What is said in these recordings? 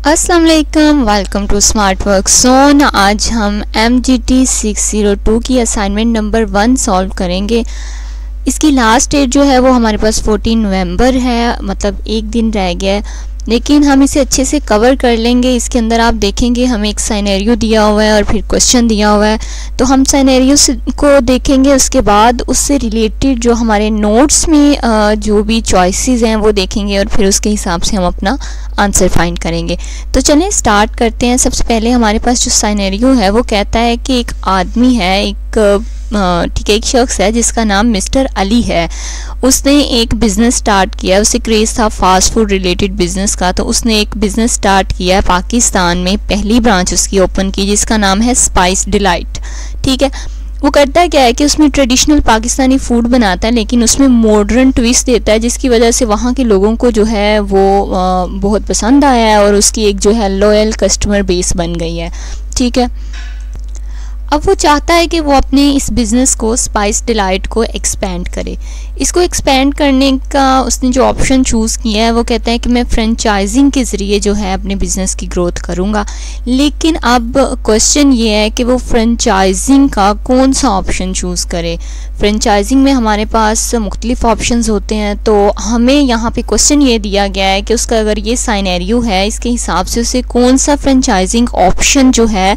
अस्सलाम वालेकुम, welcome to smart work zone. आज हम MGT 602 की असाइनमेंट नंबर 1 सॉल्व करेंगे। इसकी लास्ट डेट जो है वो हमारे पास 14 नवंबर है, मतलब एक दिन रह गया है, लेकिन हम इसे अच्छे से कवर कर लेंगे। इसके अंदर आप देखेंगे हमें एक सिनेरियो दिया हुआ है और फिर क्वेश्चन दिया हुआ है, तो हम सिनेरियो को देखेंगे, उसके बाद उससे रिलेटेड जो हमारे नोट्स में जो भी चॉइसेस हैं वो देखेंगे और फिर उसके हिसाब से हम अपना आंसर फाइंड करेंगे। तो चलें स्टार्ट करते हैं। सबसे पहले हमारे पास जो सिनेरियो है वो कहता है कि एक आदमी है, एक शख्स है जिसका नाम मिस्टर अली है। उसने एक बिज़नेस स्टार्ट किया, उसे क्रेज़ था फास्ट फूड रिलेटेड बिज़नेस का, तो उसने एक बिज़नेस स्टार्ट किया पाकिस्तान में। पहली ब्रांच उसकी ओपन की जिसका नाम है स्पाइस डिलाइट। ठीक है, वो करता क्या है कि उसमें ट्रेडिशनल पाकिस्तानी फूड बनाता है, लेकिन उसमें मॉडर्न ट्विस्ट देता है, जिसकी वजह से वहाँ के लोगों को जो है वो बहुत पसंद आया है और उसकी एक जो है लॉयल कस्टमर बेस बन गई है। ठीक है, अब वो चाहता है कि वो अपने इस बिज़नेस को स्पाइस डिलाइट को एक्सपेंड करे। इसको एक्सपेंड करने का उसने जो ऑप्शन चूज़ किया है वो कहता है कि मैं फ्रेंचाइजिंग के ज़रिए जो है अपने बिज़नेस की ग्रोथ करूँगा। लेकिन अब क्वेश्चन ये है कि वो फ्रेंचाइजिंग का कौन सा ऑप्शन चूज़ करे। फ्रेंचाइजिंग में हमारे पास मुख्तलिफ ऑप्शंस होते हैं, तो हमें यहाँ पे क्वेश्चन ये दिया गया है कि उसका अगर ये सिनेरियो है, इसके हिसाब से उसे कौन सा फ्रेंचाइजिंग ऑप्शन जो है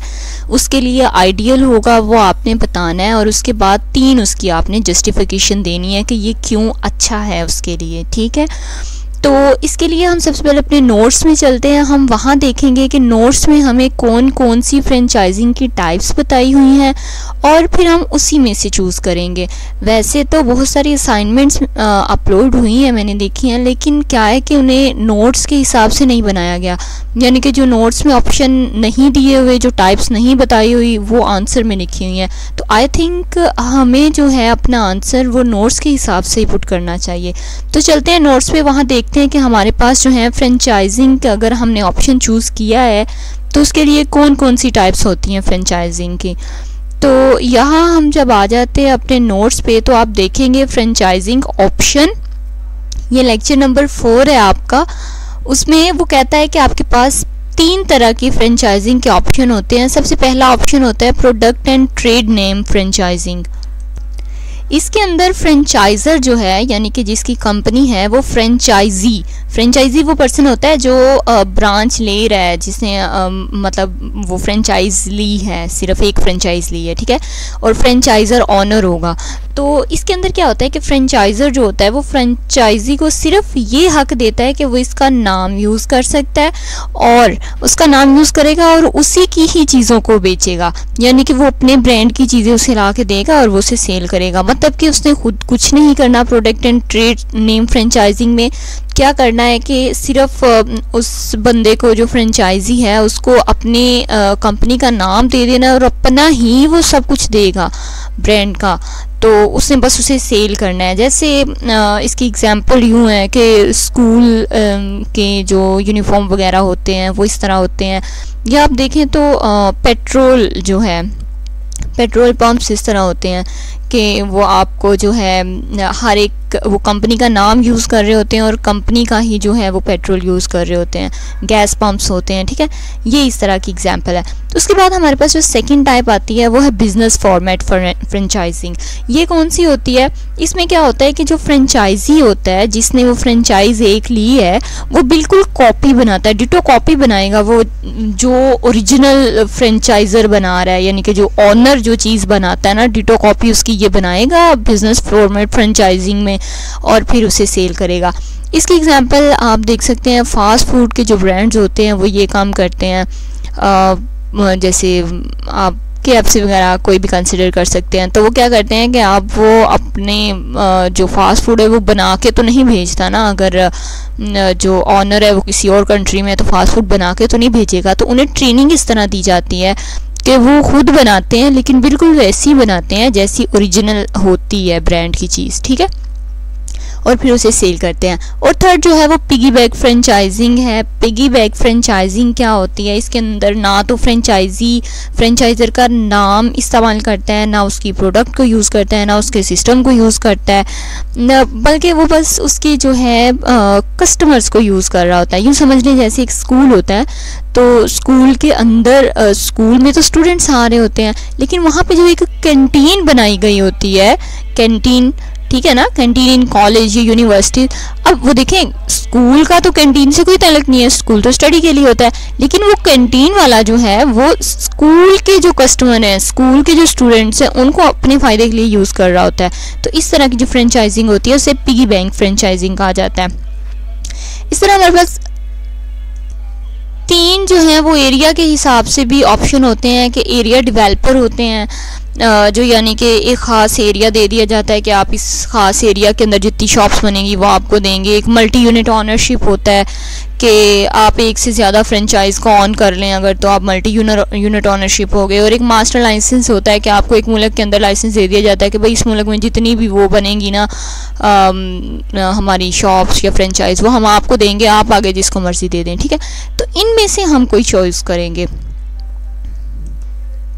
उसके लिए आइडियल होगा वो आपने बताना है, और उसके बाद 3 उसकी आपने जस्टिफिकेशन देनी है कि ये क्यों अच्छा है उसके लिए। ठीक है, तो इसके लिए हम सबसे पहले अपने नोट्स में चलते हैं। हम वहाँ देखेंगे कि नोट्स में हमें कौन कौन सी फ्रेंचाइजिंग की टाइप्स बताई हुई हैं और फिर हम उसी में से चूज़ करेंगे। वैसे तो बहुत सारी असाइनमेंट्स अपलोड हुई हैं, मैंने देखी हैं, लेकिन क्या है कि उन्हें नोट्स के हिसाब से नहीं बनाया गया, यानी कि जो नोट्स में ऑप्शन नहीं दिए हुए, जो टाइप्स नहीं बताई हुई, वो आंसर में लिखी हुई हैं। तो आई थिंक हमें जो है अपना आंसर वो नोट्स के हिसाब से ही पुट करना चाहिए। तो चलते हैं नोट्स पे, वहाँ देखते हैं कि हमारे पास जो है फ्रेंचाइजिंग का अगर हमने ऑप्शन चूज़ किया है तो उसके लिए कौन कौन सी टाइप्स होती हैं फ्रेंचाइजिंग की। तो यहाँ हम जब आ जाते हैं अपने नोट्स पे तो आप देखेंगे फ्रेंचाइजिंग ऑप्शन, ये लेक्चर नंबर 4 है आपका। उसमें वो कहता है कि आपके पास 3 तरह की फ्रेंचाइजिंग के ऑप्शन होते हैं। सबसे पहला ऑप्शन होता है product and trade name franchising. इसके अंदर फ्रेंचाइजर जो है, यानी कि जिसकी कंपनी है, वो फ्रेंचाइजी वो पर्सन होता है जो ब्रांच ले रहा है, जिसने मतलब वो फ्रेंचाइज ली है, सिर्फ एक फ्रेंचाइज ली है। ठीक है, और फ्रेंचाइजर ऑनर होगा। तो इसके अंदर क्या होता है कि फ्रेंचाइजर जो होता है वो फ्रेंचाइजी को सिर्फ ये हक देता है कि वो इसका नाम यूज़ कर सकता है और उसका नाम यूज़ करेगा और उसी की ही चीज़ों को बेचेगा, यानी कि वो अपने ब्रांड की चीज़ें उसे ला के देगा और वो उसे सेल करेगा। मतलब कि उसने खुद कुछ नहीं करना। Product and trade name franchising में क्या करना है कि सिर्फ उस बंदे को जो फ्रेंचाइजी है उसको अपने कंपनी का नाम दे देना और अपना ही वो सब कुछ देगा ब्रांड का, तो उसने बस उसे सेल करना है। जैसे इसकी एग्जांपल यूँ है कि स्कूल के जो यूनिफॉर्म वगैरह होते हैं वो इस तरह होते हैं, या आप देखें तो पेट्रोल जो है, पेट्रोल पंप्स इस तरह होते हैं कि वो आपको जो है हर एक वो कंपनी का नाम यूज़ कर रहे होते हैं और कंपनी का ही जो है वो पेट्रोल यूज़ कर रहे होते हैं। गैस पंप्स होते हैं। ठीक है, ये इस तरह की एग्जांपल है। तो उसके बाद हमारे पास जो सेकंड टाइप आती है वो है बिजनेस फॉर्मेट फ्रेंचाइजिंग। ये कौन सी होती है? इसमें क्या होता है कि जो फ्रेंचाइजी होता है, जिसने वो फ्रेंचाइज एक ली है, वो बिल्कुल कॉपी बनाता है, डिटो कॉपी बनाएगा वो जो ओरिजिनल फ्रेंचाइजर बना रहा है, यानी कि जो ऑनर जो चीज़ बनाता है ना, डिटो कॉपी उसकी ये बनाएगा बिजनेस फॉर्मेट फ्रेंचाइजिंग में और फिर उसे सेल करेगा। इसकी एग्जांपल आप देख सकते हैं, फास्ट फूड के जो ब्रांड्स होते हैं वो ये काम करते हैं। जैसे आप KFC वगैरह कोई भी कंसिडर कर सकते हैं। तो वो क्या करते हैं कि आप वो अपने जो फास्ट फूड है वो बना के तो नहीं भेजता ना, अगर जो ऑनर है वो किसी और कंट्री में, तो फास्ट फूड बना के तो नहीं भेजेगा। तो उन्हें ट्रेनिंग इस तरह दी जाती है कि वो खुद बनाते हैं, लेकिन बिल्कुल वैसी बनाते हैं जैसी ओरिजिनल होती है ब्रांड की चीज़। ठीक है, और फिर उसे सेल करते हैं। और थर्ड जो है वो पिगी बैक फ्रेंचाइजिंग है। पिगी बैक फ्रेंचाइजिंग क्या होती है, इसके अंदर ना तो फ्रेंचाइजर का नाम इस्तेमाल करता है, ना उसकी प्रोडक्ट को यूज़ करता है, ना उसके सिस्टम को यूज़ करता है, बल्कि वो बस उसके जो है कस्टमर्स को यूज़ कर रहा होता है। यूँ समझ लें जैसे एक स्कूल होता है, तो स्कूल के अंदर स्कूल में तो स्टूडेंट्स आ रहे होते हैं, लेकिन वहाँ पे जो एक कैंटीन बनाई गई होती है, कैंटीन, ठीक है ना, कैंटीन इन कॉलेज या यूनिवर्सिटी। अब वो देखें, स्कूल का तो कैंटीन से कोई ताल्लुक नहीं है, स्कूल तो स्टडी के लिए होता है, लेकिन वो कैंटीन वाला जो है वो स्कूल के जो कस्टमर हैं, स्कूल के जो स्टूडेंट्स हैं, उनको अपने फ़ायदे के लिए यूज़ कर रहा होता है। तो इस तरह की जो फ्रेंचाइजिंग होती है उसे पिगी बैंक फ्रेंचाइजिंग कहा जाता है। इस तरह हमारे पास 3 जो हैं वो एरिया के हिसाब से भी ऑप्शन होते हैं कि एरिया डेवलपर होते हैं, जो यानी कि एक ख़ास एरिया दे दिया जाता है कि आप इस ख़ास एरिया के अंदर जितनी शॉप्स बनेंगी वो आपको देंगे। एक मल्टी यूनिट ऑनरशिप होता है कि आप एक से ज़्यादा फ्रेंचाइज़ को ऑन कर लें अगर, तो आप मल्टी यूनिट ऑनरशिप हो गए। और एक मास्टर लाइसेंस होता है कि आपको एक मुल्क के अंदर लाइसेंस दे दिया जाता है कि भाई इस मुल्क में जितनी भी वो बनेंगी ना हमारी शॉप्स या फ्रेंचाइज़, वो हम आपको देंगे, आप आगे जिसको मर्ज़ी दे दें, ठीक है। तो इनमें से हम कोई चॉइस करेंगे।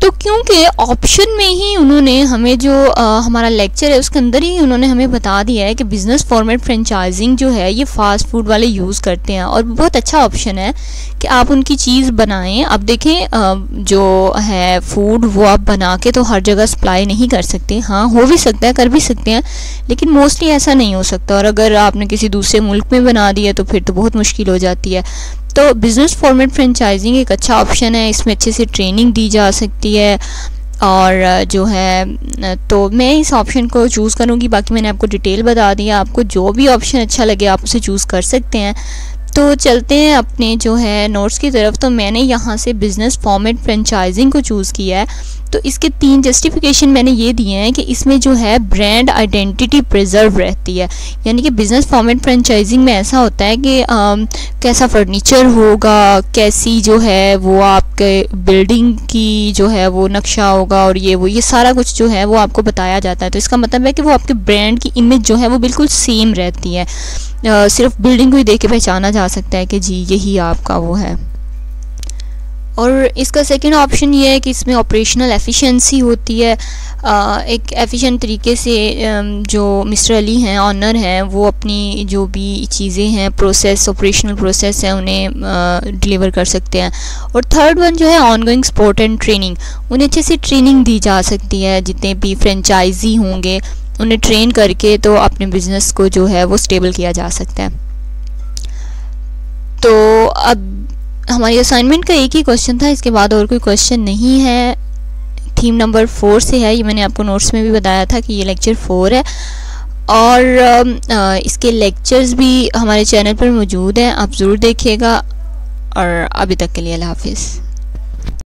तो क्योंकि ऑप्शन में ही उन्होंने हमें जो हमारा लेक्चर है उसके अंदर ही उन्होंने हमें बता दिया है कि बिज़नेस फॉर्मेट फ्रेंचाइजिंग जो है ये फ़ास्ट फूड वाले यूज़ करते हैं, और बहुत अच्छा ऑप्शन है कि आप उनकी चीज़ बनाएं। अब देखें जो है फूड वो आप बना के तो हर जगह सप्लाई नहीं कर सकते, हाँ हो भी सकता है, कर भी सकते हैं, लेकिन मोस्टली ऐसा नहीं हो सकता। और अगर आपने किसी दूसरे मुल्क में बना दिया तो फिर तो बहुत मुश्किल हो जाती है। तो बिज़नेस फॉर्मेट फ्रेंचाइजिंग एक अच्छा ऑप्शन है, इसमें अच्छे से ट्रेनिंग दी जा सकती है, और जो है तो मैं इस ऑप्शन को चूज़ करूँगी। बाकी मैंने आपको डिटेल बता दिया, आपको जो भी ऑप्शन अच्छा लगे आप उसे चूज़ कर सकते हैं। तो चलते हैं अपने जो है नोट्स की तरफ। तो मैंने यहाँ से बिज़नेस फॉर्मेट फ्रेंचाइजिंग को चूज़ किया है। तो इसके 3 जस्टिफिकेशन मैंने ये दिए हैं कि इसमें जो है ब्रांड आइडेंटिटी प्रिजर्व रहती है, यानी कि बिज़नेस फॉर्मेट फ्रेंचाइजिंग में ऐसा होता है कि कैसा फर्नीचर होगा, कैसी जो है वो आपके बिल्डिंग की जो है वो नक्शा होगा, और ये सारा कुछ जो है वो आपको बताया जाता है। तो इसका मतलब है कि वो आपके ब्रांड की इमेज जो है वो बिल्कुल सेम रहती है, सिर्फ बिल्डिंग को ही देख के पहचाना जा सकता है कि जी यही आपका वो है। और इसका सेकंड ऑप्शन ये है कि इसमें ऑपरेशनल एफिशिएंसी होती है, एक एफिशिएंट तरीके से जो मिस्टर अली हैं ऑनर हैं वो अपनी जो भी चीज़ें हैं प्रोसेस, ऑपरेशनल प्रोसेस है उन्हें डिलीवर कर सकते हैं। और थर्ड वन जो है ऑनगोइंग सपोर्ट एंड ट्रेनिंग, उन्हें अच्छे से ट्रेनिंग दी जा सकती है, जितने भी फ्रेंचाइजी होंगे उन्हें ट्रेन करके तो अपने बिज़नेस को जो है वो स्टेबल किया जा सकता है। तो अब हमारी असाइनमेंट का एक ही क्वेश्चन था, इसके बाद और कोई क्वेश्चन नहीं है। थीम नंबर 4 से है, ये मैंने आपको नोट्स में भी बताया था कि ये लेक्चर 4 है, और इसके लेक्चर्स भी हमारे चैनल पर मौजूद हैं, आप ज़रूर देखिएगा। और अभी तक के लिए अल्लाह हाफिज़।